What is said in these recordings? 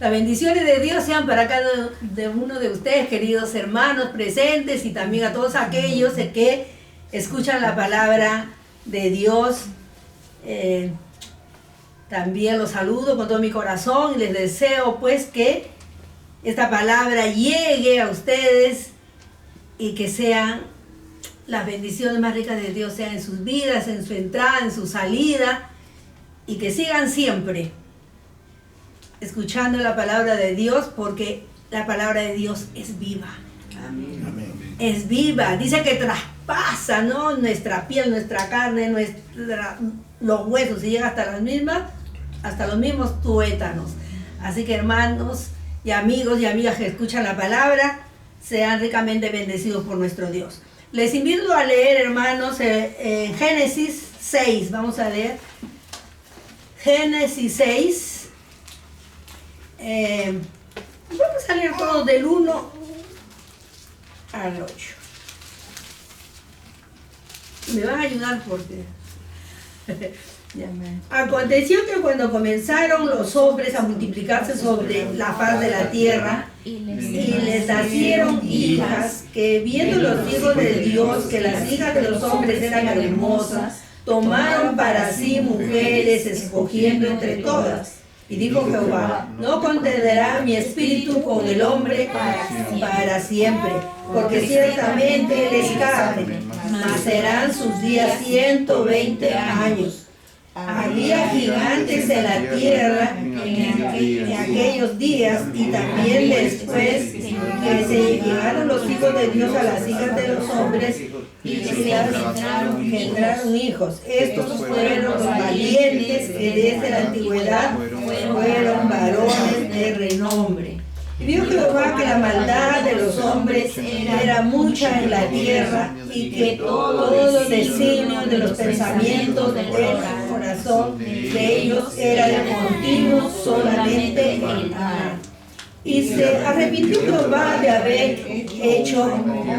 Las bendiciones de Dios sean para cada uno de ustedes, queridos hermanos presentes, y también a todos aquellos que escuchan la palabra de Dios. También los saludo con todo mi corazón y les deseo pues que esta palabra llegue a ustedes y que sean las bendiciones más ricas de Dios, sean en sus vidas, en su entrada, en su salida, y que sigan siempre escuchando la palabra de Dios, porque la palabra de Dios es viva. Amén. Amén. Es viva, dice que traspasa, ¿no?, nuestra piel, nuestra carne, los huesos, y llega hasta los mismos tuétanos. Así que, hermanos y amigos y amigas que escuchan la palabra, sean ricamente bendecidos por nuestro Dios. Les invito a leer, hermanos, en Génesis 6. Vamos a leer Génesis 6. Vamos a leer todos del 1 al 8. Me van a ayudar porque... Aconteció que cuando comenzaron los hombres a multiplicarse sobre la faz de la tierra, y les nacieron hijas, que viendo los hijos de Dios que las hijas de los hombres eran hermosas, tomaron para sí mujeres, escogiendo entre todas. Y dijo Jehová: no contenderá mi espíritu con el hombre para siempre, porque ciertamente él es carne, mas serán sus días 120 años. Había gigantes en la tierra en aquellos días, y también después que se llegaron los hijos de Dios a las hijas de los hombres, y les engendraron hijos. Estos fueron los valientes que desde la antigüedad fueron varones de renombre. Y vio Jehová que la maldad de los hombres era mucha en la tierra, y que todos los designios de los pensamientos del corazón de ellos era de continuo solamente el mal. Y se arrepintió Jehová de haber hecho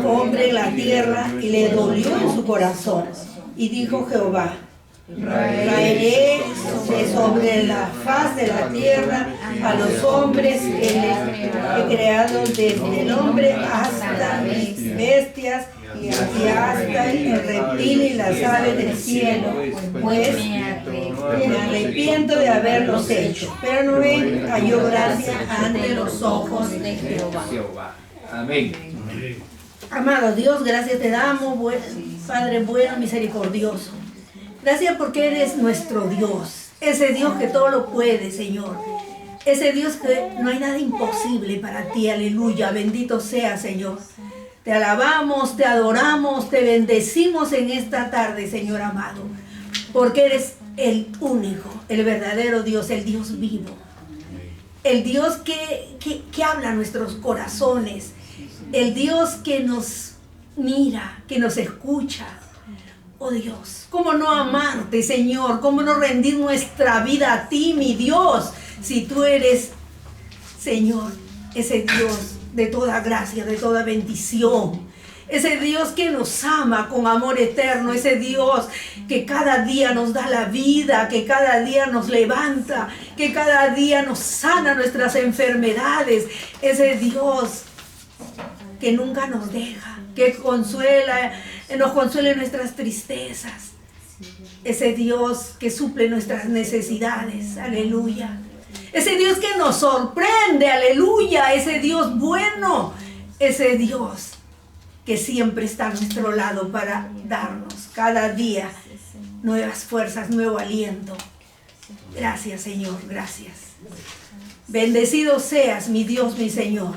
hombre en la tierra, y le dolió en su corazón. Y dijo Jehová: traeré sobre la faz de la tierra a los hombres que he creado, desde el hombre hasta las bestias y hasta el reptil y las aves del cielo, pues me arrepiento de haberlos hecho. Pero no halló gracia ante los ojos de Jehová. Amén. Amado Dios, gracias te damos, Padre bueno, misericordioso. Gracias porque eres nuestro Dios, ese Dios que todo lo puede, Señor. Ese Dios que no hay nada imposible para ti, aleluya, bendito sea, Señor. Te alabamos, te adoramos, te bendecimos en esta tarde, Señor amado, porque eres el único, el verdadero Dios, el Dios vivo. El Dios que habla a nuestros corazones, el Dios que nos mira, que nos escucha. Oh Dios, ¿cómo no amarte, Señor? ¿Cómo no rendir nuestra vida a ti, mi Dios? Si tú eres, Señor, ese Dios de toda gracia, de toda bendición. Ese Dios que nos ama con amor eterno. Ese Dios que cada día nos da la vida, que cada día nos levanta, que cada día nos sana nuestras enfermedades. Ese Dios que nunca nos deja, que nos consuela en nuestras tristezas. Ese Dios que suple nuestras necesidades, aleluya. Ese Dios que nos sorprende, aleluya. Ese Dios bueno, ese Dios que siempre está a nuestro lado para darnos cada día nuevas fuerzas, nuevo aliento. Gracias, Señor, gracias. Bendecido seas, mi Dios, mi Señor.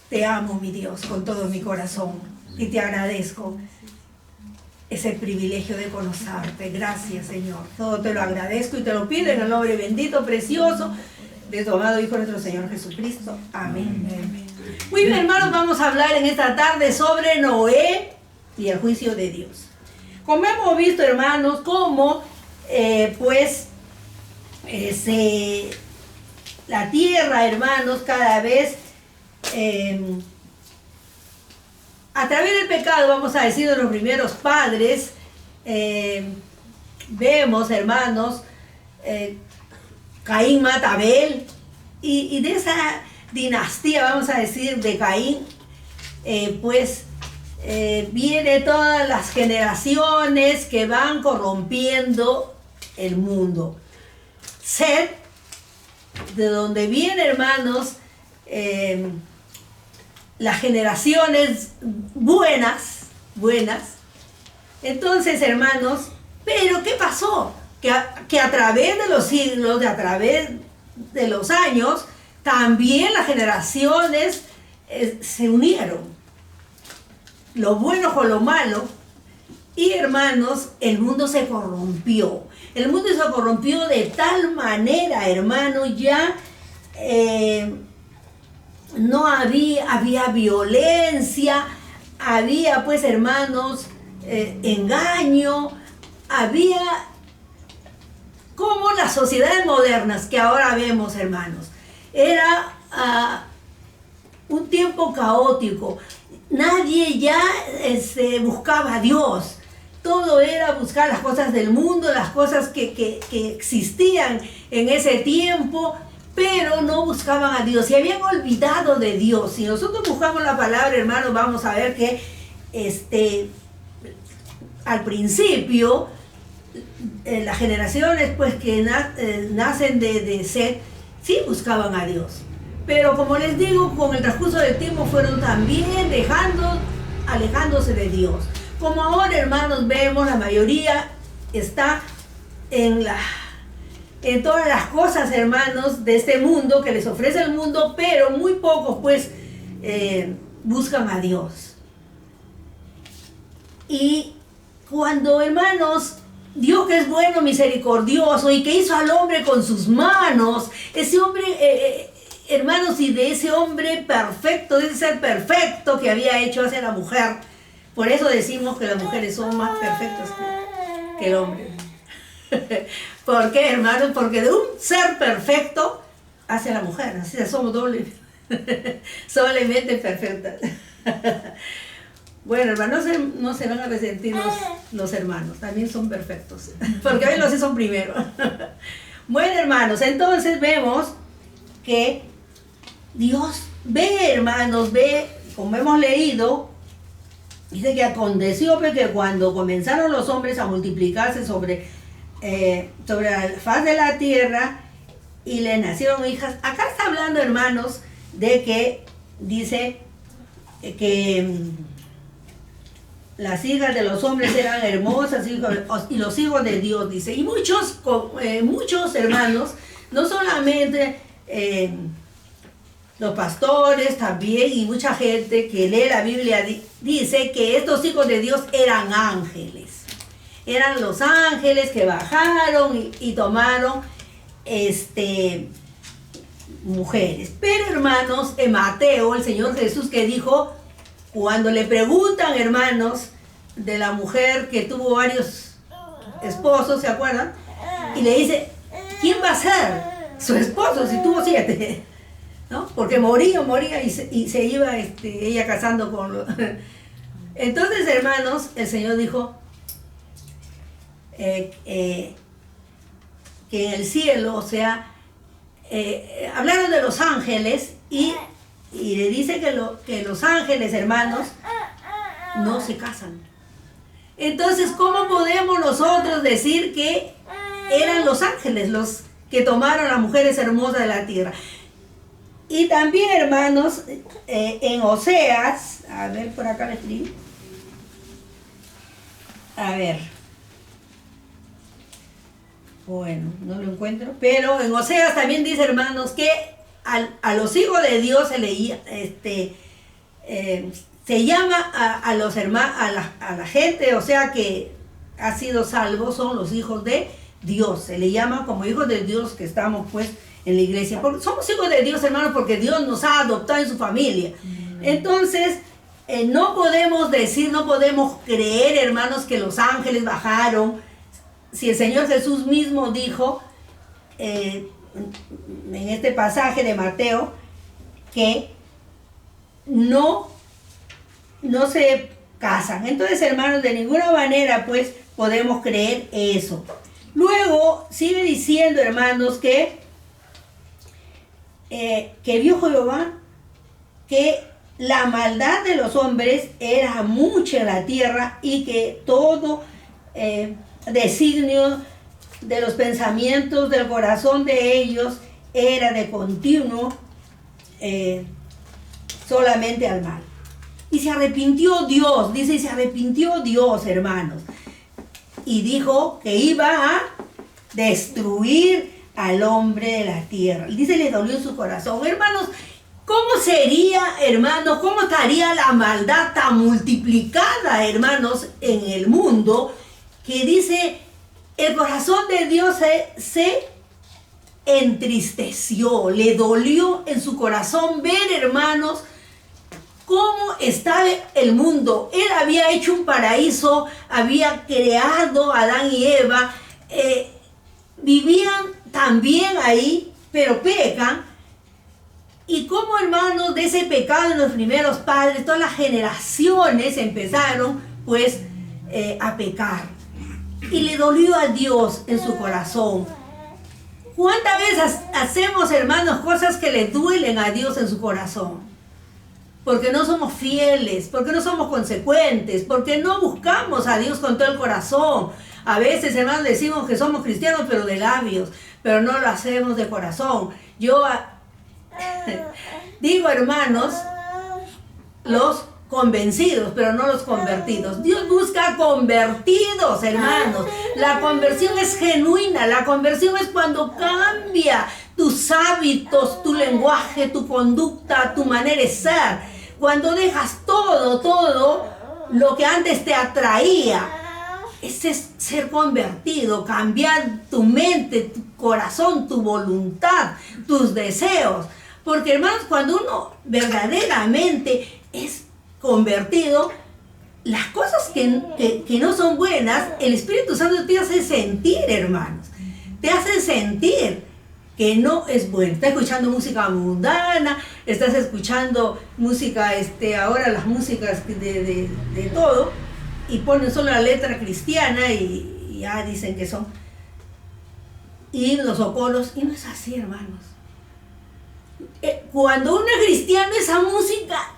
Te amo, mi Dios, con todo mi corazón, y te agradezco ese privilegio de conocerte. Gracias, Señor. Todo te lo agradezco y te lo pido en el nombre bendito, precioso de tu amado Hijo nuestro Señor Jesucristo. Amén. Amén. Muy bien, hermanos, vamos a hablar en esta tarde sobre Noé y el juicio de Dios. Como hemos visto, hermanos, cómo la tierra, hermanos, cada vez a través del pecado, vamos a decir, de los primeros padres, vemos, hermanos, Caín mata a Abel, y de esa dinastía, vamos a decir, de Caín, viene todas las generaciones que van corrompiendo el mundo. Set, de donde viene, hermanos, las generaciones buenas. Entonces, hermanos, pero ¿qué pasó? Que a través de los siglos, a través de los años, también las generaciones se unieron, lo bueno con lo malo, y hermanos, el mundo se corrompió. El mundo se corrompió de tal manera, hermanos, ya no había violencia, había, pues, hermanos, engaño, había como las sociedades modernas que ahora vemos, hermanos. Era un tiempo caótico. Nadie ya buscaba a Dios. Todo era buscar las cosas del mundo, las cosas que existían en ese tiempo, pero no buscaban a Dios. Se habían olvidado de Dios. Si nosotros buscamos la palabra, hermanos, vamos a ver que al principio, las generaciones, pues, que nacen de Set, sí buscaban a Dios. Pero como les digo, con el transcurso del tiempo fueron también alejándose de Dios. Como ahora, hermanos, vemos, la mayoría está en todas las cosas, hermanos, de este mundo que les ofrece el mundo, pero muy pocos, pues, buscan a Dios. Y cuando, hermanos, Dios, que es bueno, misericordioso y que hizo al hombre con sus manos, ese hombre, hermanos, y de ese hombre perfecto, de ese ser perfecto que había hecho hacia la mujer, por eso decimos que las mujeres son más perfectas que el hombre. ¿Por qué, hermanos? Porque de un ser perfecto hace la mujer, así somos doblemente perfectas. Bueno, hermanos, no se van a resentir los hermanos, también son perfectos, porque hoy los son primero. Bueno, hermanos, entonces vemos que Dios ve, hermanos, como hemos leído, dice que aconteció que cuando comenzaron los hombres a multiplicarse sobre la faz de la tierra y le nacieron hijas. Acá está hablando, hermanos, de que dice que las hijas de los hombres eran hermosas y los hijos de Dios, dice. Y muchos hermanos, no solamente los pastores también, y mucha gente que lee la Biblia dice que estos hijos de Dios eran ángeles. Eran los ángeles que bajaron y tomaron mujeres. Pero, hermanos, en Mateo, el Señor Jesús, que dijo, cuando le preguntan, hermanos, de la mujer que tuvo varios esposos, ¿se acuerdan? Y le dice, ¿quién va a ser su esposo si tuvo 7? ¿No? Porque moría y se iba ella casando con los... Entonces, hermanos, el Señor dijo que en el cielo, o sea, hablaron de los ángeles y le dice que los ángeles, hermanos, no se casan. Entonces, ¿cómo podemos nosotros decir que eran los ángeles los que tomaron a las mujeres hermosas de la tierra? Y también, hermanos, en Oseas, a ver, por acá le escribí. A ver. Bueno, no lo encuentro. Pero en Oseas también dice, hermanos, que a los hijos de Dios se llama a los hermanos, a la gente, o sea, que ha sido salvo, son los hijos de Dios. Se le llama como hijos de Dios que estamos, pues, en la iglesia. Porque somos hijos de Dios, hermanos, porque Dios nos ha adoptado en su familia. Entonces, no podemos decir, no podemos creer, hermanos, que los ángeles bajaron. Si el Señor Jesús mismo dijo, en este pasaje de Mateo, que no se casan. Entonces, hermanos, de ninguna manera, pues, podemos creer eso. Luego, sigue diciendo, hermanos, que que vio Jehová que la maldad de los hombres era mucha en la tierra y que todo designio de los pensamientos del corazón de ellos era de continuo solamente al mal. Y se arrepintió Dios, dice, y se arrepintió Dios, hermanos, y dijo que iba a destruir al hombre de la tierra. Y dice, le dolió en su corazón. Hermanos, ¿cómo sería, hermanos, cómo estaría la maldad tan multiplicada, hermanos, en el mundo, que dice, el corazón de Dios se entristeció, le dolió en su corazón ver, hermanos, cómo estaba el mundo? Él había hecho un paraíso, había creado a Adán y Eva, vivían también ahí, pero pecan. Y cómo, hermanos, de ese pecado en los primeros padres, todas las generaciones empezaron pues a pecar. Y le dolió a Dios en su corazón. ¿Cuántas veces hacemos, hermanos, cosas que le duelen a Dios en su corazón? Porque no somos fieles, porque no somos consecuentes, porque no buscamos a Dios con todo el corazón. A veces, hermanos, decimos que somos cristianos, pero de labios, pero no lo hacemos de corazón. Yo digo, hermanos, los convencidos, pero no los convertidos. Dios busca convertidos, hermanos. La conversión es genuina, la conversión es cuando cambia tus hábitos, tu lenguaje, tu conducta, tu manera de ser. Cuando dejas todo lo que antes te atraía. Ese es ser convertido, cambiar tu mente, tu corazón, tu voluntad, tus deseos. Porque, hermanos, cuando uno verdaderamente es convertido, las cosas que no son buenas, el Espíritu Santo te hace sentir, hermanos. Te hace sentir que no es bueno. Estás escuchando música mundana, estás escuchando música, ahora las músicas de todo, y ponen solo la letra cristiana y ya dicen que son himnos o coros, y no es así, hermanos. Cuando uno es cristiano, esa música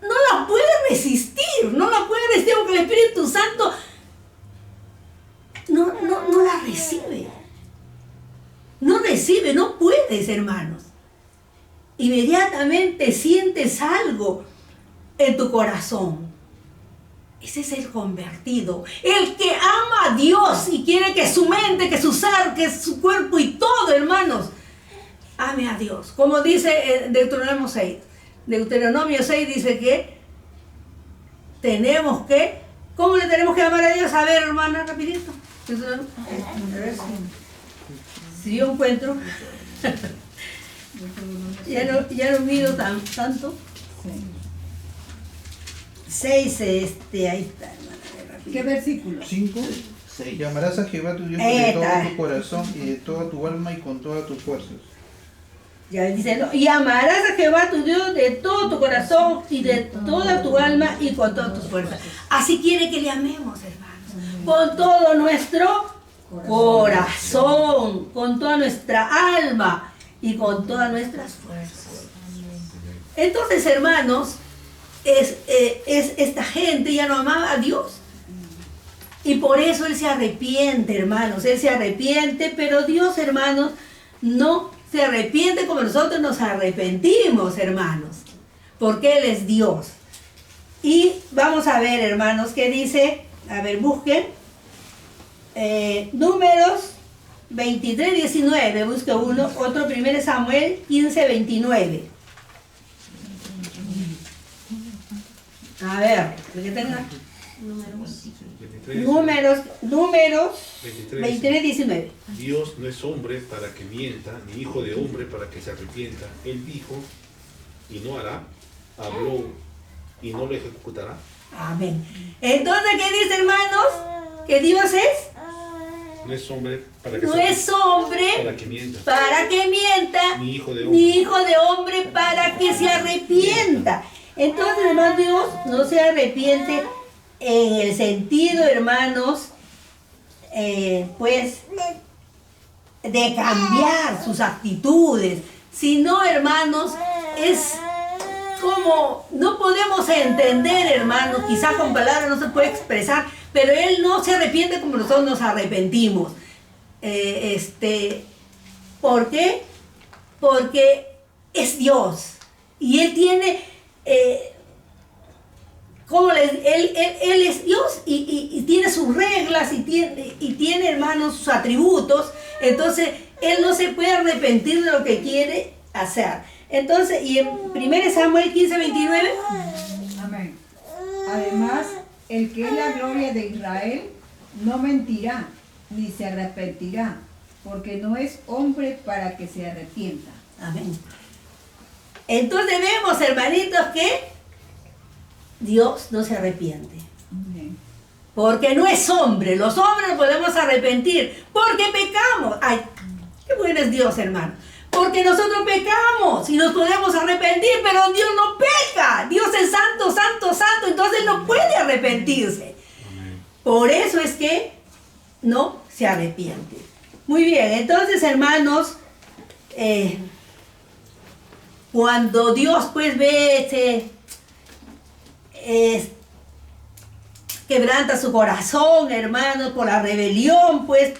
no la puede resistir, porque el Espíritu Santo no la recibe. No puedes, hermanos. Inmediatamente sientes algo en tu corazón. Ese es el convertido, el que ama a Dios y quiere que su mente, que su ser, que su cuerpo y todo, hermanos, ame a Dios. Como dice Deuteronomio 6. Deuteronomio 6 dice que tenemos que, ¿cómo le tenemos que amar a Dios? A ver, hermana, rapidito. Si yo encuentro, ya no mido tanto. 6, ahí está, hermana. ¿Qué versículo? 5, 6. Llamarás a Jehová tu Dios de todo tu corazón y de toda tu alma y con todas tus fuerzas. Ya dice, ¿no? Y amarás a Jehová tu Dios de todo tu corazón y de toda tu alma y con todas tus fuerzas. Así quiere que le amemos, hermanos. Con todo nuestro corazón, con toda nuestra alma y con todas nuestras fuerzas. Entonces, hermanos, esta gente ya no amaba a Dios. Y por eso él se arrepiente, hermanos. Él se arrepiente, pero Dios, hermanos, no se arrepiente como nosotros nos arrepentimos, hermanos. Porque Él es Dios. Y vamos a ver, hermanos, qué dice. A ver, busquen. Números 23, 19. Busque uno. Otro, 1 Samuel 15, 29. A ver, que tenga. Números 23, 19. Dios no es hombre para que mienta, ni hijo de hombre para que se arrepienta. Él dijo y no hará, habló y no lo ejecutará. Amén. Entonces, ¿qué dice, hermanos? Que Dios es. No es hombre para que, para que mienta, ni hijo de hombre para que se arrepienta. Entonces, hermano, Dios no se arrepiente en el sentido, hermanos, pues, de cambiar sus actitudes, sino, hermanos, es como no podemos entender, hermanos, quizá con palabras no se puede expresar, pero Él no se arrepiente como nosotros nos arrepentimos. ¿Por qué? Porque es Dios y Él tiene, Él es Dios y tiene sus reglas y tiene, hermanos, sus atributos. Entonces Él no se puede arrepentir de lo que quiere hacer. Entonces, y en 1 Samuel 15:29. Amén. Además, el que es la gloria de Israel no mentirá ni se arrepentirá, porque no es hombre para que se arrepienta. Amén. Entonces vemos, hermanitos, que Dios no se arrepiente. Amén. Porque no es hombre. Los hombres nos podemos arrepentir porque pecamos. Ay, qué bueno es Dios, hermano. Porque nosotros pecamos y nos podemos arrepentir, pero Dios no peca. Dios es santo, santo, santo, entonces no puede arrepentirse. Por eso es que no se arrepiente. Muy bien, entonces, hermanos, cuando Dios pues ve quebranta su corazón, hermanos, por la rebelión pues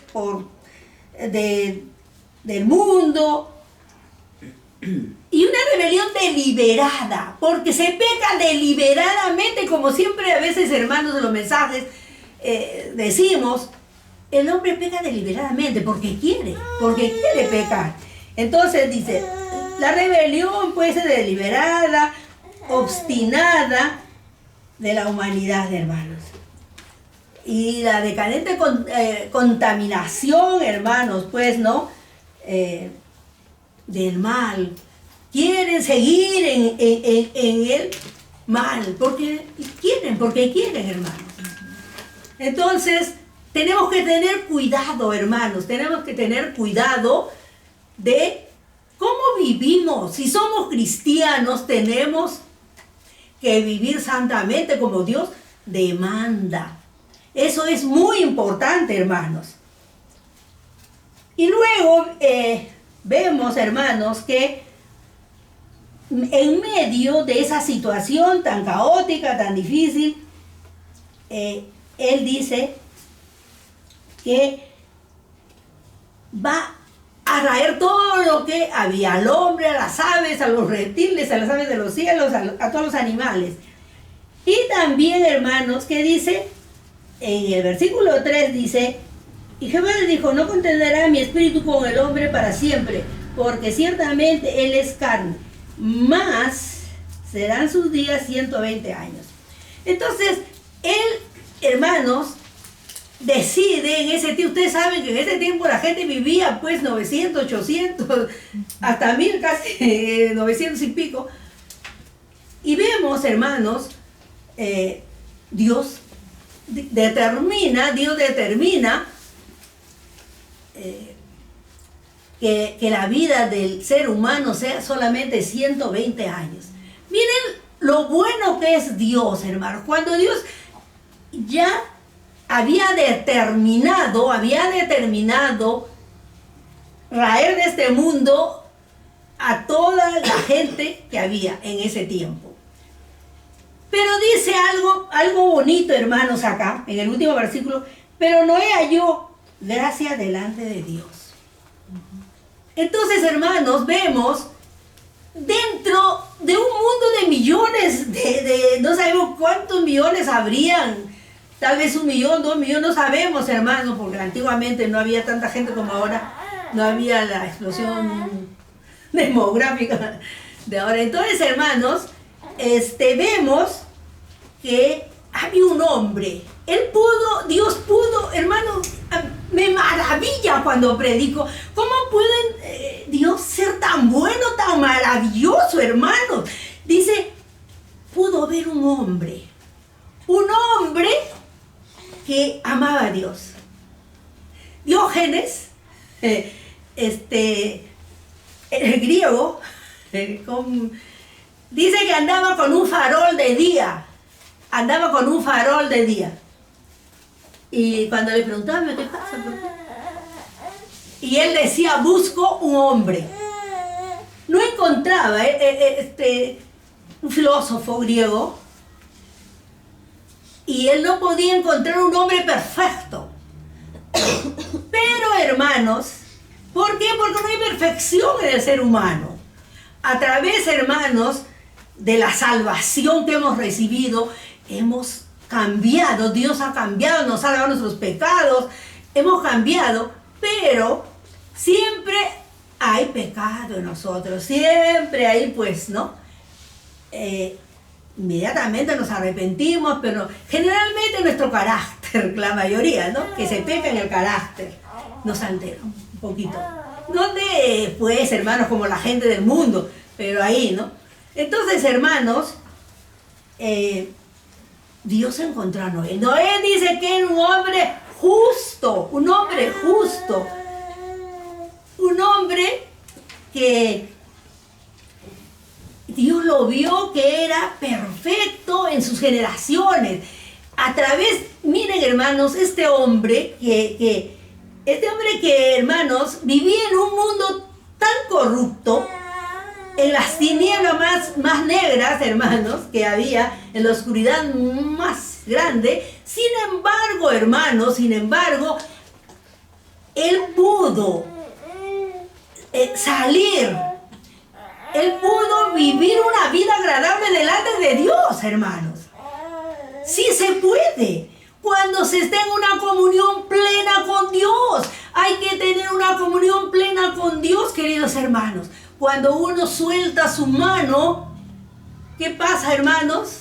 del mundo, y una rebelión deliberada, porque se peca deliberadamente, como siempre a veces, hermanos, en los mensajes decimos, el hombre peca deliberadamente porque quiere pecar. Entonces dice, la rebelión puede ser deliberada, obstinada de la humanidad, hermanos. Y la decadente contaminación, hermanos, pues, ¿no? Del mal. Quieren seguir en el mal, porque quieren, hermanos. Entonces, tenemos que tener cuidado, hermanos, tenemos que tener cuidado de cómo vivimos. Si somos cristianos, tenemos que vivir santamente como Dios demanda. Eso es muy importante, hermanos. Y luego vemos, hermanos, que en medio de esa situación tan caótica, tan difícil, Él dice que va a traer todo lo que había al hombre, a las aves, a los reptiles, a las aves de los cielos, a todos los animales. Y también, hermanos, que dice, en el versículo 3 dice, y Jehová le dijo, no contenderá mi espíritu con el hombre para siempre, porque ciertamente él es carne, mas serán sus días 120 años. Entonces, él, hermanos, decide en ese tiempo. Ustedes saben que en ese tiempo la gente vivía pues 900, 800, hasta 1000, casi 900 y pico. Y vemos, hermanos, Dios determina que la vida del ser humano sea solamente 120 años. Miren lo bueno que es Dios, hermanos. Cuando Dios ya había determinado traer de este mundo a toda la gente que había en ese tiempo. Pero dice algo bonito, hermanos, acá, en el último versículo, pero Noé halló gracia delante de Dios. Entonces, hermanos, vemos dentro de un mundo de millones, no sabemos cuántos millones habrían. Tal vez 1 millón, 2 millones, no sabemos, hermanos, porque antiguamente no había tanta gente como ahora, no había la explosión demográfica de ahora. Entonces, hermanos, vemos que había un hombre. Dios pudo, hermanos, me maravilla cuando predico. ¿Cómo puede Dios ser tan bueno, tan maravilloso, hermanos? Dice, pudo ver un hombre que amaba a Dios. Diógenes, el griego, dice que andaba con un farol de día. Y cuando le preguntaban, ¿qué pasa? ¿Por qué? Y él decía, busco un hombre. no encontraba un filósofo griego, y él no podía encontrar un hombre perfecto. Pero, hermanos, ¿por qué? Porque no hay perfección en el ser humano. A través, hermanos, de la salvación que hemos recibido, hemos cambiado. Dios ha cambiado, nos ha lavado nuestros pecados, hemos cambiado, pero siempre hay pecado en nosotros, siempre hay, pues, ¿no? Inmediatamente nos arrepentimos, pero generalmente nuestro carácter, la mayoría, ¿no? Que se peca en el carácter, nos altera un poquito. No de, pues, hermanos, como la gente del mundo, pero ahí, ¿no? Entonces, hermanos, Dios encontró a Noé. Noé dice que era un hombre justo, un hombre que Dios lo vio que era perfecto en sus generaciones. A través, miren, hermanos, este hombre que hermanos, vivía en un mundo tan corrupto, en las tinieblas más negras, hermanos, que había, en la oscuridad más grande. Sin embargo, hermanos, él pudo salir. Él pudo vivir una vida agradable delante de Dios, hermanos. Sí se puede. Cuando se está en una comunión plena con Dios. Hay que tener una comunión plena con Dios, queridos hermanos. Cuando uno suelta su mano, ¿qué pasa, hermanos?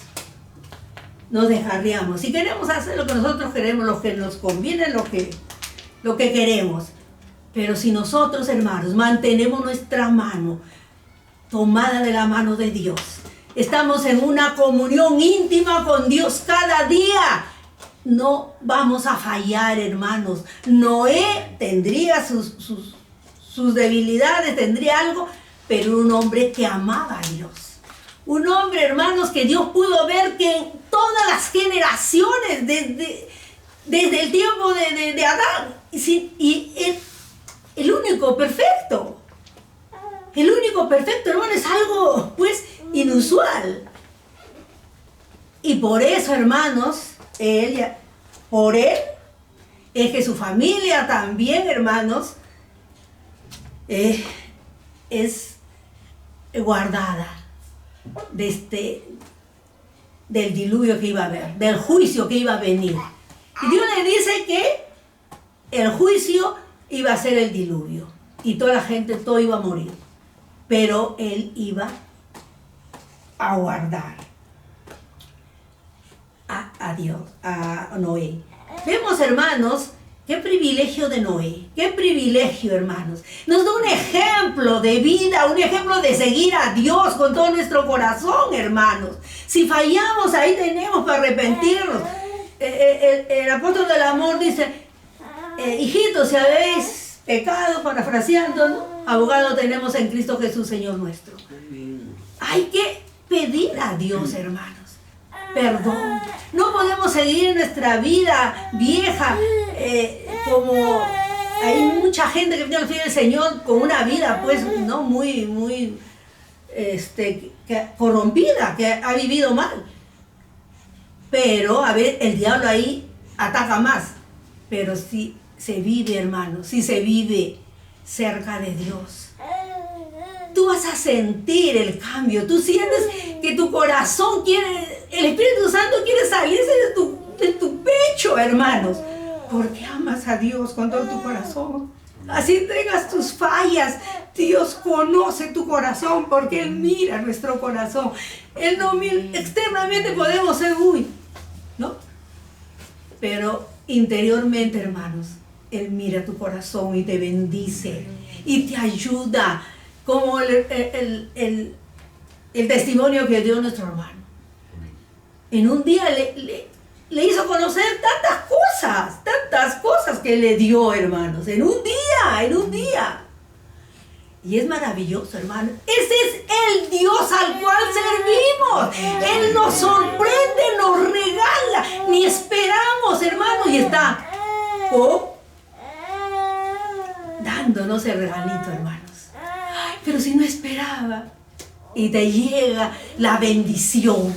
Nos descarriamos. Si queremos hacer lo que nosotros queremos, lo que nos conviene, lo que queremos. Pero si nosotros, hermanos, mantenemos nuestra mano tomada de la mano de Dios, estamos en una comunión íntima con Dios cada día, no vamos a fallar, hermanos. Noé tendría sus debilidades, tendría algo, pero un hombre que amaba a Dios. Un hombre, hermanos, que Dios pudo ver que en todas las generaciones, desde el tiempo de Adán, el único perfecto. El único perfecto, hermano, es algo, pues, inusual. Y por eso, hermanos, por él, es que su familia también, hermanos, es guardada del diluvio que iba a haber, del juicio que iba a venir. Y Dios le dice que el juicio iba a ser el diluvio y toda la gente, todo iba a morir, pero él iba a guardar a Dios, a Noé. Vemos, hermanos, qué privilegio de Noé, qué privilegio, hermanos. Nos da un ejemplo de vida, un ejemplo de seguir a Dios con todo nuestro corazón, hermanos. Si fallamos, ahí tenemos para arrepentirnos. El apóstol del amor dice, hijitos, si habéis pecado, parafraseando, ¿no? Abogado tenemos en Cristo Jesús, Señor nuestro. Hay que pedir a Dios, hermanos, perdón. No podemos seguir en nuestra vida vieja, como hay mucha gente que tiene el Señor con una vida, pues, no muy corrompida, que ha vivido mal. Pero, a ver, el diablo ahí ataca más. Pero si se vive, hermano, si se vive cerca de Dios, tú vas a sentir el cambio. Tú sientes que tu corazón quiere, el Espíritu Santo quiere salirse de tu pecho, hermanos, porque amas a Dios con todo tu corazón. Así tengas tus fallas, Dios conoce tu corazón porque Él mira nuestro corazón. Él no mira, externamente podemos ser ¿no? Pero interiormente, hermanos, Él mira tu corazón y te bendice y te ayuda, como el testimonio que dio nuestro hermano. En un día le hizo conocer tantas cosas que le dio, hermanos, en un día. Y es maravilloso, hermano. Ese es el Dios al cual servimos. Él nos sorprende, nos regala. Ni esperamos, hermano, y está dándonos el regalito, hermanos. Pero si no esperaba, y te llega la bendición,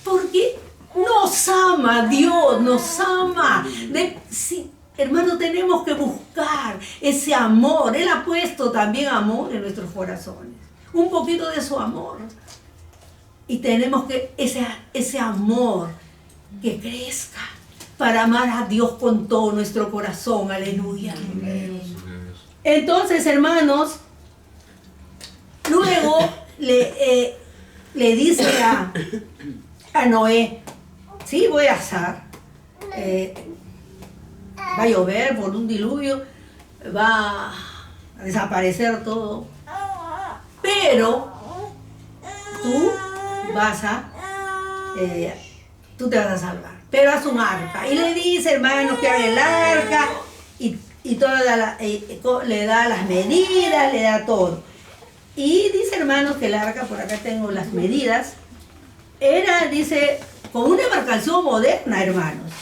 porque nos ama Dios, nos ama. Sí, hermano, tenemos que buscar ese amor. Él ha puesto también amor en nuestros corazones, un poquito de su amor. Y tenemos que ese amor que crezca para amar a Dios con todo nuestro corazón. Aleluya. Entonces, hermanos, luego le dice a Noé, sí, voy a asar, va a llover por un diluvio, va a desaparecer todo, pero tú tú te vas a salvar, pero haz un arca. Y le dice, hermanos, que haga el arca y le da las medidas, le da todo. Y dice, hermanos, que el arca, por acá tengo las medidas, era, dice, con una embarcación moderna, hermanos.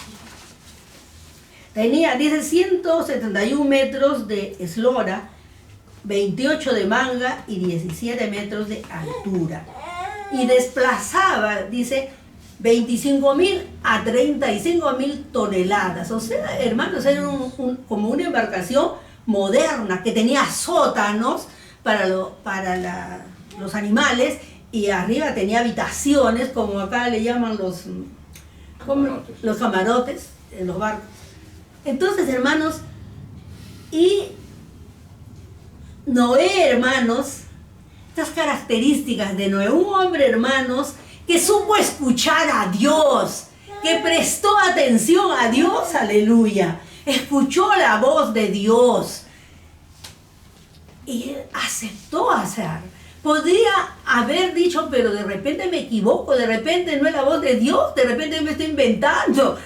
Tenía, dice, 171 metros de eslora, 28 de manga y 17 metros de altura. Y desplazaba, dice, 25.000 a 35.000 toneladas. O sea, hermanos, era como una embarcación moderna que tenía sótanos para los animales, y arriba tenía habitaciones, como acá le llaman los camarotes en los barcos. Entonces, hermanos, y Noé, hermanos, estas características de Noé, un hombre, hermanos, que supo escuchar a Dios, que prestó atención a Dios, aleluya, escuchó la voz de Dios y aceptó hacer. Podría haber dicho, pero de repente me equivoco, de repente no es la voz de Dios, de repente me estoy inventando.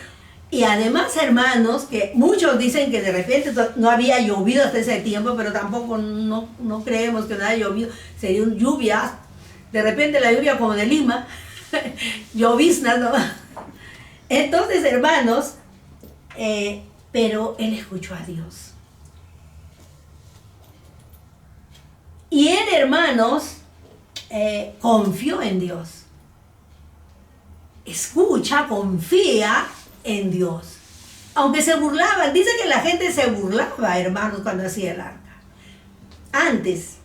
Y además, hermanos, que muchos dicen que de repente no había llovido hasta ese tiempo, pero tampoco no creemos que no haya llovido, sería una lluvia, de repente la lluvia como de Lima, lloviznas nomás. Entonces, hermanos, pero él escuchó a Dios. Y él, hermanos, confió en Dios. Escucha, confía en Dios. Aunque se burlaban, dice que la gente se burlaba, hermanos, cuando hacía el arca. Antes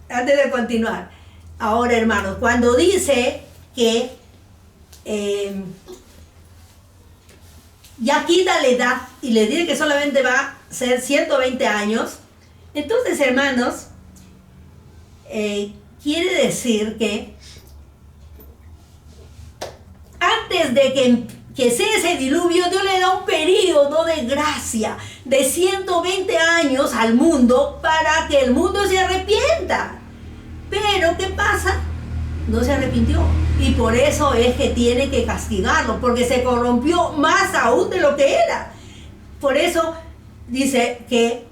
de continuar. Ahora, hermanos, cuando dice que ya quita la edad y le dice que solamente va a ser 120 años, entonces, hermanos, quiere decir que antes de que sea ese diluvio, Dios le da un periodo de gracia de 120 años al mundo para que el mundo se arrepienta. Pero, ¿qué pasa? No se arrepintió. Y por eso es que tiene que castigarlo, porque se corrompió más aún de lo que era. Por eso dice que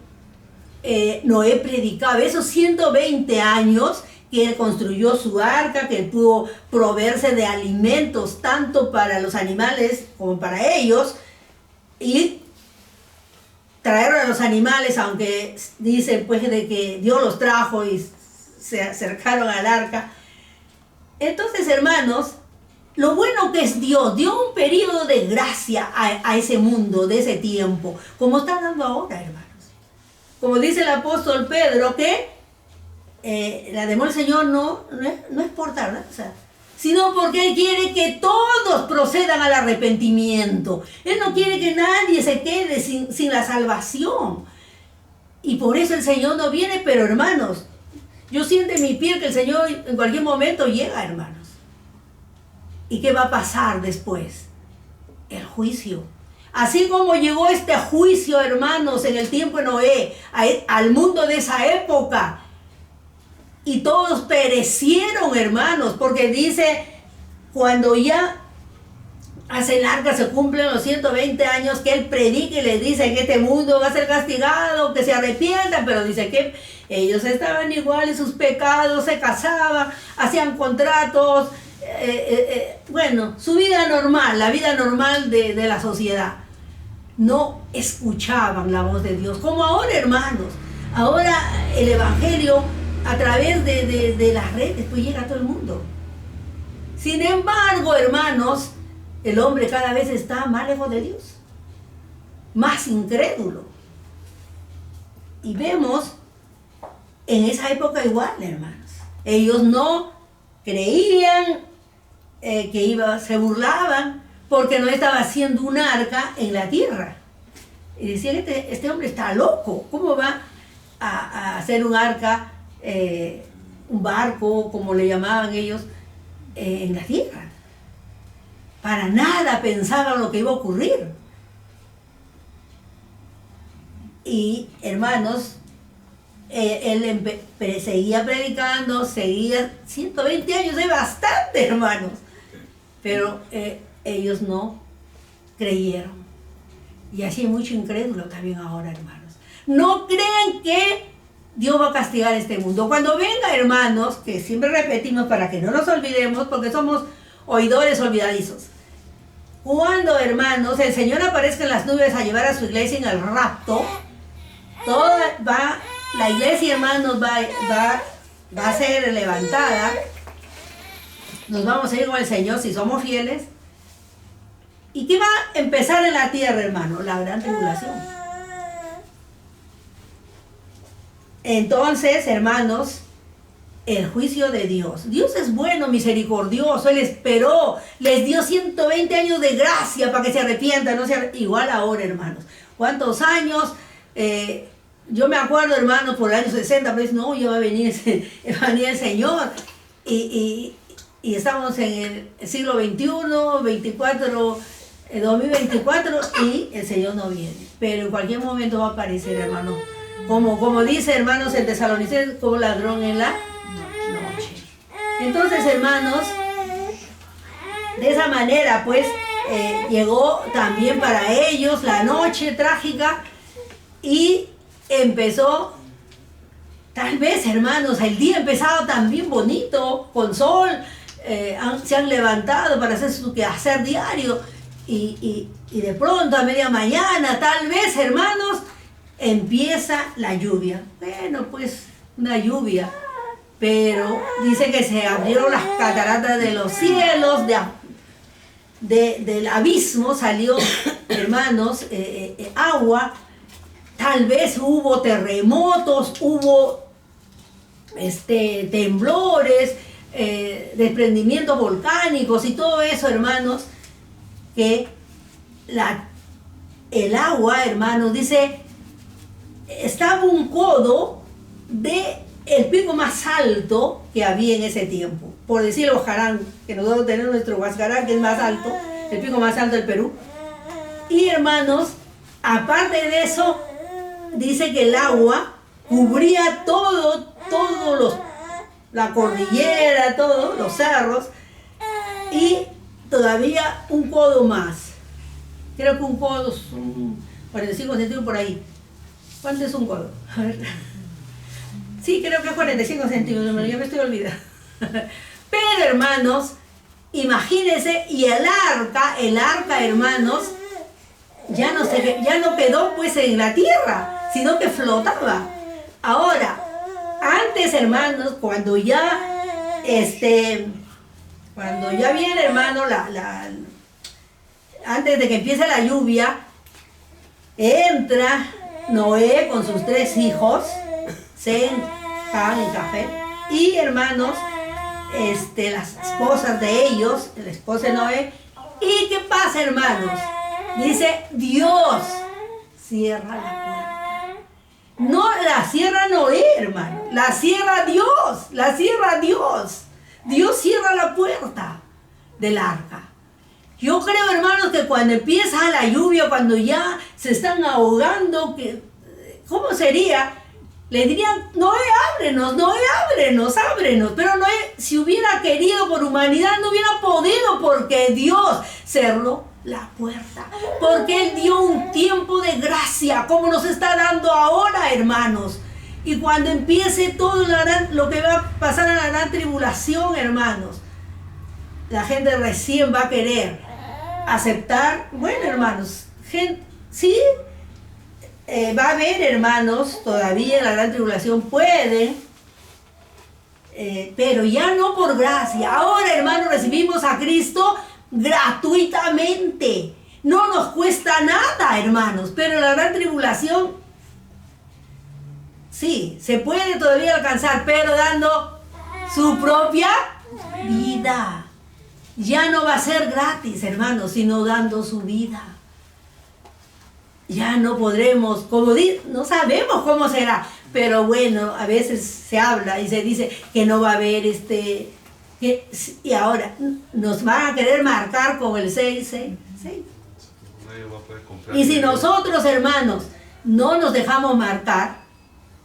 Noé predicaba esos 120 años que él construyó su arca, que él pudo proveerse de alimentos tanto para los animales como para ellos, y trajeron a los animales, aunque dice pues de que Dios los trajo y se acercaron al arca. Entonces, hermanos, lo bueno que es Dios, dio un periodo de gracia a ese mundo, de ese tiempo, como está dando ahora, hermanos. Como dice el apóstol Pedro, que la demora del Señor no es por tardanza, sino porque Él quiere que todos procedan al arrepentimiento. Él no quiere que nadie se quede sin la salvación. Y por eso el Señor no viene, pero hermanos, yo siento en mi piel que el Señor en cualquier momento llega, hermanos. ¿Y qué va a pasar después? El juicio. Así como llegó este juicio, hermanos, en el tiempo de Noé, al mundo de esa época, y todos perecieron, hermanos, porque dice, cuando ya hace el arca, se cumplen los 120 años, que él predica y les dice que este mundo va a ser castigado, que se arrepientan, pero dice que ellos estaban igual en sus pecados, se casaban, hacían contratos, bueno, su vida normal, la vida normal de la sociedad. No escuchaban la voz de Dios, como ahora, hermanos. Ahora el Evangelio a través de las redes, pues llega a todo el mundo. Sin embargo, hermanos, el hombre cada vez está más lejos de Dios, más incrédulo. Y vemos en esa época igual, hermanos. Ellos no creían se burlaban porque no estaba haciendo un arca en la tierra. Y decían, este hombre está loco, ¿cómo va a hacer un arca, un barco, como le llamaban ellos, en la tierra? Para nada pensaban lo que iba a ocurrir. Y hermanos, él seguía predicando, seguía 120 años, es bastante, hermanos. Pero ellos no creyeron. Y así hay mucho incrédulo también ahora, hermanos. No crean que Dios va a castigar este mundo. Cuando venga, hermanos, que siempre repetimos para que no nos olvidemos, porque somos oidores olvidadizos. Cuando, hermanos, el Señor aparezca en las nubes a llevar a su iglesia en el rapto, la iglesia, hermanos, va a ser levantada. Nos vamos a ir con el Señor si somos fieles. ¿Y qué va a empezar en la tierra, hermano? La gran tribulación. Entonces, hermanos, el juicio de Dios. Dios es bueno, misericordioso. Él esperó, les dio 120 años de gracia para que se arrepientan. No sea igual ahora, hermanos. ¿Cuántos años? Yo me acuerdo, hermanos, por el año 60, pues no, ya va a venir el Señor. Y estamos en el siglo XXI, 2024, y el Señor no viene. Pero en cualquier momento va a aparecer, hermano. Como dice, hermanos, el Tesalonicenses, como ladrón en la noche. Entonces, hermanos, de esa manera, pues, llegó también para ellos la noche trágica y empezó, tal vez, hermanos, el día empezado también bonito, con sol, se han levantado para hacer su quehacer diario y de pronto a media mañana, tal vez, hermanos, empieza la lluvia. Bueno, pues una lluvia, pero dice que se abrieron las cataratas de los cielos, del abismo salió, hermanos, agua. Tal vez hubo terremotos, hubo temblores, desprendimientos volcánicos y todo eso, hermanos, que el agua, hermanos, dice, estaba un codo del pico más alto que había en ese tiempo. Por decir el Huascarán, que nosotros tenemos nuestro Huascarán, que es más alto, el pico más alto del Perú. Y, hermanos, aparte de eso, dice que el agua cubría la cordillera, todos los cerros, y todavía un codo más. Creo que un codo son 45 centímetros por ahí. ¿Cuánto es un codo? A ver. Sí, creo que es 45 centímetros, ya me estoy olvidando. Pero, hermanos, imagínense, y el arca, hermanos, ya no quedó pues en la tierra, sino que flotaba. Ahora, antes, hermanos, cuando ya viene, hermano, antes de que empiece la lluvia, entra Noé con sus 3 hijos, Sem, Cam y Jafet, y, hermanos, las esposas de ellos, la esposa de Noé. ¿Y qué pasa, hermanos? Dice, Dios cierra la puerta. No la cierra Noé, hermano. La cierra Dios. Dios cierra la puerta del arca. Yo creo, hermanos, que cuando empieza la lluvia, cuando ya se están ahogando, ¿cómo sería? Le dirían, Noé, ábrenos. Pero Noé, si hubiera querido por humanidad, no hubiera podido, porque Dios cerró la puerta, porque Él dio un tiempo de gracia, como nos está dando ahora, hermanos. Y cuando empiece todo lo que va a pasar en la gran tribulación, hermanos, la gente recién va a querer aceptar. Bueno, hermanos, sí, va a haber, hermanos, todavía en la gran tribulación pueden pero ya no por gracia. Ahora, hermanos, recibimos a Cristo gratuitamente. No nos cuesta nada, hermanos, pero la gran tribulación, sí, se puede todavía alcanzar, pero dando su propia vida. Ya no va a ser gratis, hermanos, sino dando su vida. Ya no podremos, como no sabemos cómo será, pero bueno, a veces se habla y se dice que no va a haber y ahora nos van a querer marcar con el 666. Y si nosotros, hermanos, no nos dejamos marcar,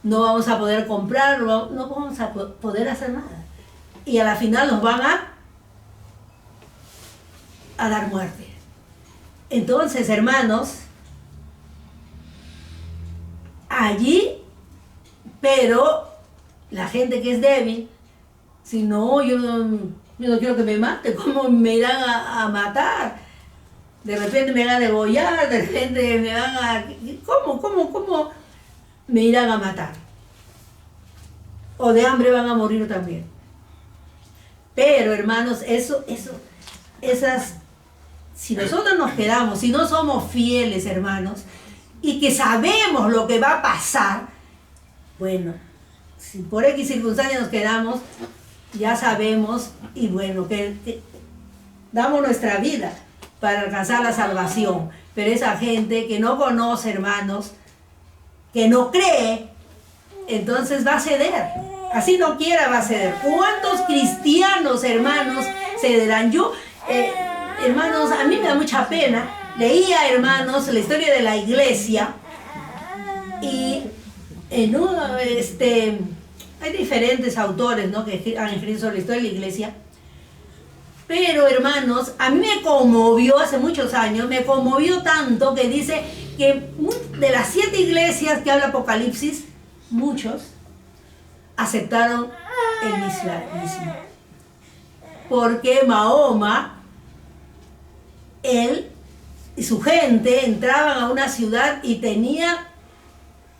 no vamos a poder comprar, no vamos a poder hacer nada. Y a la final nos van a dar muerte. Entonces, hermanos, allí, pero la gente que es débil, si no, yo no quiero que me mate, ¿cómo me irán a matar? De repente me van a degollar, de repente me van a... ¿Cómo me irán a matar? O de hambre van a morir también. Pero, hermanos, si nosotros nos quedamos, si no somos fieles, hermanos, y que sabemos lo que va a pasar, bueno, si por X circunstancias nos quedamos, ya sabemos, y bueno, que damos nuestra vida para alcanzar la salvación. Pero esa gente que no conoce, hermanos, que no cree, entonces va a ceder. Así no quiera, va a ceder. ¿Cuántos cristianos, hermanos, cederán? Yo, hermanos, a mí me da mucha pena. Leía, hermanos, la historia de la iglesia y hay diferentes autores, ¿no?, que han escrito sobre la historia de la iglesia. Pero, hermanos, a mí me conmovió hace muchos años, me conmovió tanto que dice que de las 7 iglesias que habla Apocalipsis, muchos aceptaron el islamismo. Porque Mahoma, él y su gente entraban a una ciudad y tenía,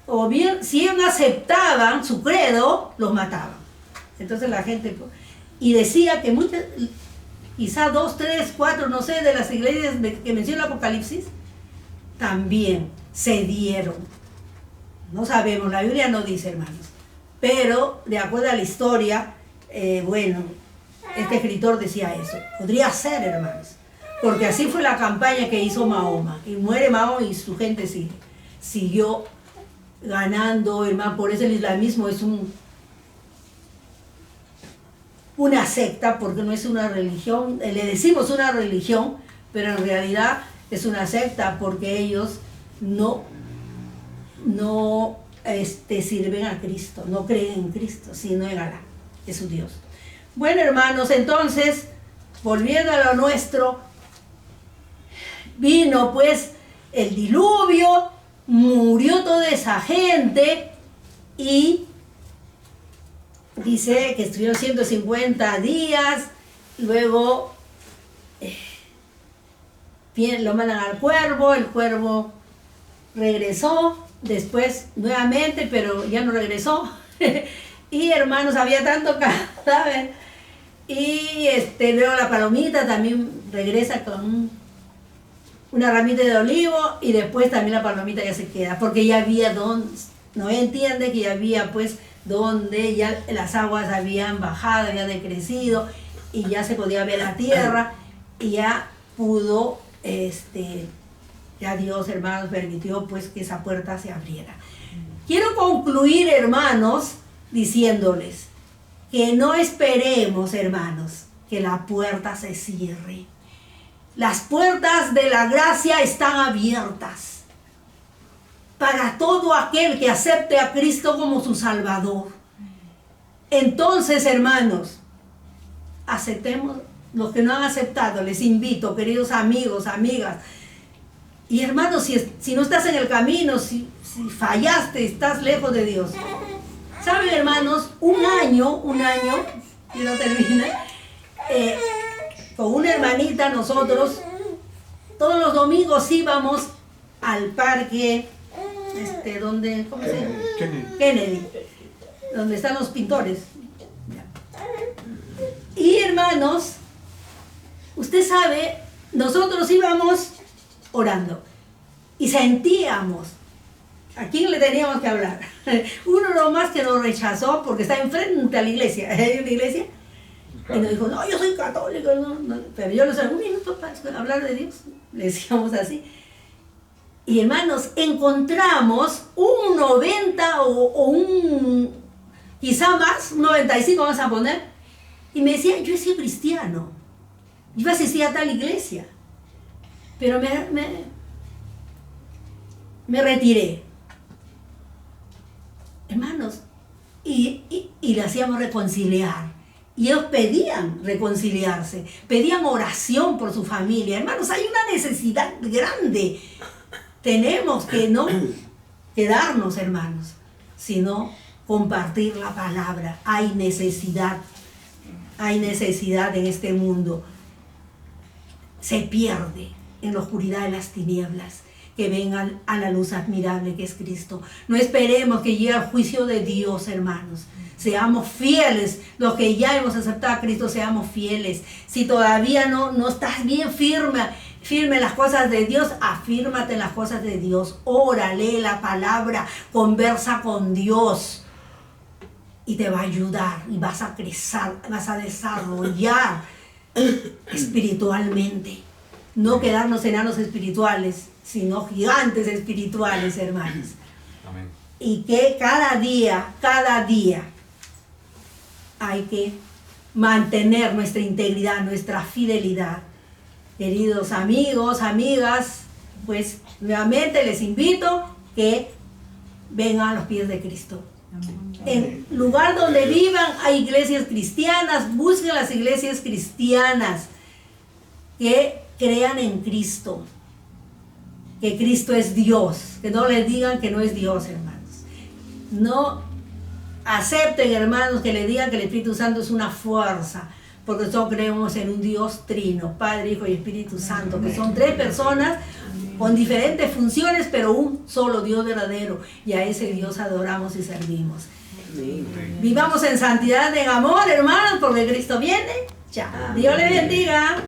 o bien, si ellos no aceptaban su credo, los mataban. Entonces la gente, y decía que muchas, quizá 2, 3, 4, no sé, de las iglesias que menciona Apocalipsis, también cedieron. No sabemos, la Biblia no dice, hermanos. Pero, de acuerdo a la historia, bueno, este escritor decía eso. Podría ser, hermanos. Porque así fue la campaña que hizo Mahoma. Y muere Mahoma y su gente siguió ganando, hermano. Por eso el islamismo es una secta, porque no es una religión. Le decimos una religión, pero en realidad es una secta porque ellos no sirven a Cristo, no creen en Cristo, sino en Alá, es su Dios. Bueno, hermanos, entonces, volviendo a lo nuestro, vino pues el diluvio, murió toda esa gente y dice que estuvieron 150 días, luego lo mandan al cuervo, el cuervo regresó, después nuevamente, pero ya no regresó. Y hermanos, había tanto cadáver. Y luego la palomita también regresa con una ramita de olivo y después también la palomita ya se queda, porque ya había no entiende que ya había pues donde ya las aguas habían bajado, habían decrecido y ya se podía ver la tierra y ya pudo, ya Dios, hermanos, permitió pues que esa puerta se abriera. Quiero concluir, hermanos, diciéndoles que no esperemos, hermanos, que la puerta se cierre. Las puertas de la gracia están abiertas para todo aquel que acepte a Cristo como su Salvador. Entonces, hermanos, aceptemos. Los que no han aceptado, les invito, queridos amigos, amigas, y hermanos, si no estás en el camino, si fallaste, estás lejos de Dios. ¿Saben, hermanos? Un año, y no termina, con una hermanita nosotros, todos los domingos íbamos al parque, donde, ¿cómo se llama? Kennedy. Kennedy, donde están los pintores. Y hermanos, usted sabe, nosotros íbamos orando y sentíamos a quién le teníamos que hablar. Uno nomás que nos rechazó porque está enfrente a la iglesia. Hay una iglesia. Y nos dijo, no, yo soy católico, no, pero yo no sé, un minuto para hablar de Dios. Le decíamos así. Y hermanos, encontramos un 90 o un, quizá más, un 95 vamos a poner. Y me decía, yo he sido cristiano. Yo asistía a tal iglesia. Pero me retiré. Hermanos, y le hacíamos reconciliar. Y ellos pedían reconciliarse, pedían oración por su familia. Hermanos, hay una necesidad grande. Tenemos que no quedarnos, hermanos, sino compartir la palabra. Hay necesidad en este mundo. Se pierde en la oscuridad de las tinieblas. Que vengan a la luz admirable que es Cristo. No esperemos que llegue el juicio de Dios, hermanos. Seamos fieles, los que ya hemos aceptado a Cristo, seamos fieles. Si todavía no estás bien firme en las cosas de Dios, afírmate en las cosas de Dios. Ora, lee la palabra, conversa con Dios. Y te va a ayudar y vas a crecer, vas a desarrollar espiritualmente. No quedarnos enanos espirituales, sino gigantes espirituales, hermanos. Amén. Y que cada día hay que mantener nuestra integridad, nuestra fidelidad. Queridos amigos, amigas, pues nuevamente les invito que vengan a los pies de Cristo. En lugar donde vivan hay iglesias cristianas, busquen las iglesias cristianas que crean en Cristo, que Cristo es Dios, que no les digan que no es Dios, hermanos. No acepten, hermanos, que le digan que el Espíritu Santo es una fuerza, porque nosotros creemos en un Dios trino, Padre, Hijo y Espíritu Santo, que son tres personas con diferentes funciones, pero un solo Dios verdadero, y a ese Dios adoramos y servimos. Vivamos en santidad, en amor, hermanos, porque Cristo viene. Ya. Dios les bendiga.